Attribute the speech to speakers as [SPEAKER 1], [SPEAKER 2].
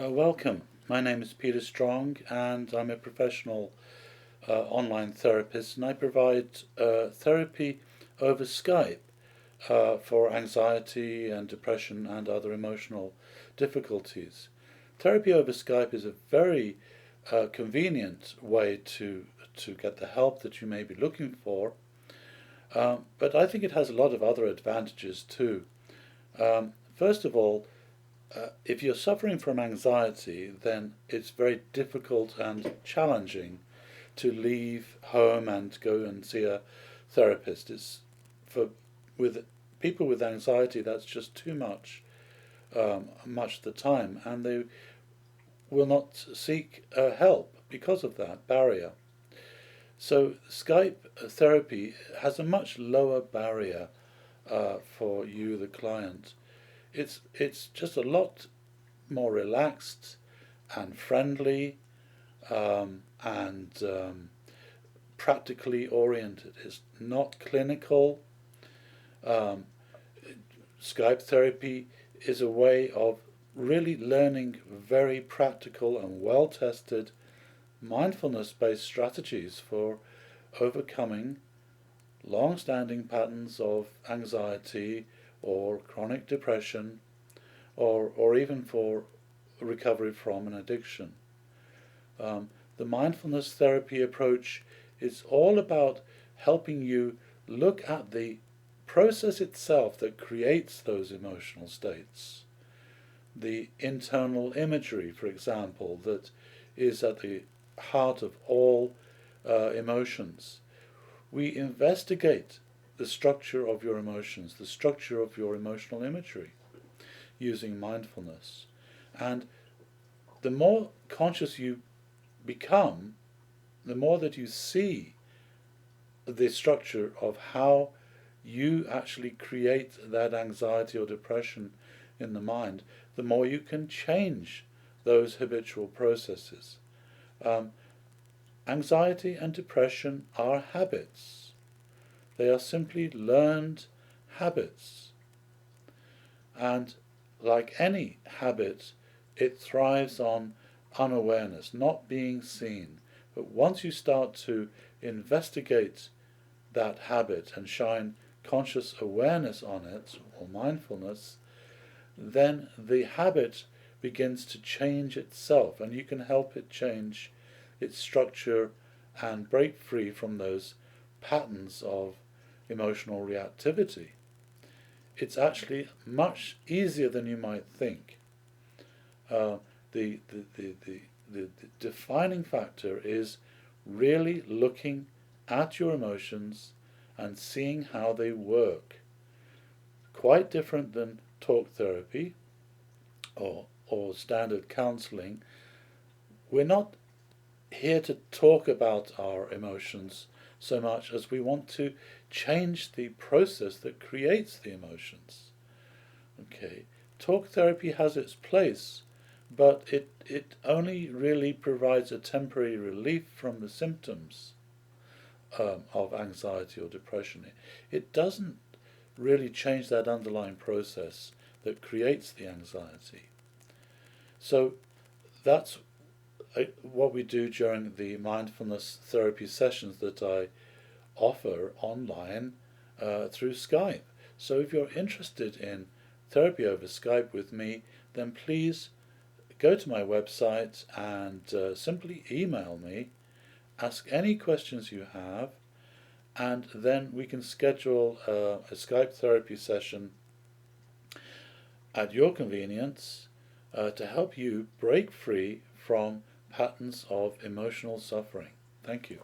[SPEAKER 1] Welcome. My name is Peter Strong, and I'm a professional online therapist, and I provide therapy over Skype for anxiety and depression and other emotional difficulties. Therapy over Skype is a very convenient way to get the help that you may be looking for, but I think it has a lot of other advantages too. First of all, if you're suffering from anxiety, then it's very difficult and challenging to leave home and go and see a therapist. With people with anxiety, that's just too much, much of the time, and they will not seek help because of that barrier. So Skype therapy has a much lower barrier for you, the client. It's just a lot more relaxed and friendly and practically oriented. It's not clinical. Um, Skype therapy is a way of really learning very practical and well-tested mindfulness-based strategies for overcoming long-standing patterns of anxiety or chronic depression, or even for recovery from an addiction. The mindfulness therapy approach is all about helping you look at the process itself that creates those emotional states. The internal imagery, for example, that is at the heart of all emotions. We investigate the structure of your emotions, the structure of your emotional imagery, using mindfulness. And the more conscious you become, the more that you see the structure of how you actually create that anxiety or depression in the mind, the more you can change those habitual processes. Anxiety and depression are habits. They are simply learned habits. And like any habit, it thrives on unawareness, not being seen. But once you start to investigate that habit and shine conscious awareness on it, or mindfulness, then the habit begins to change itself, and you can help it change its structure and break free from those patterns of emotional reactivity. It's actually much easier than you might think. The defining factor is really looking at your emotions and seeing how they work. Quite different than talk therapy or standard counseling. We're not here to talk about our emotions so much as we want to change the process that creates the emotions. Okay, talk therapy has its place, but it only really provides a temporary relief from the symptoms of anxiety or depression. It doesn't really change that underlying process that creates the anxiety. So that's what we do during the mindfulness therapy sessions that I offer online through Skype. So if you're interested in therapy over Skype with me, then please go to my website and simply email me, ask any questions you have, and then we can schedule a Skype therapy session at your convenience to help you break free from patterns of emotional suffering. Thank you.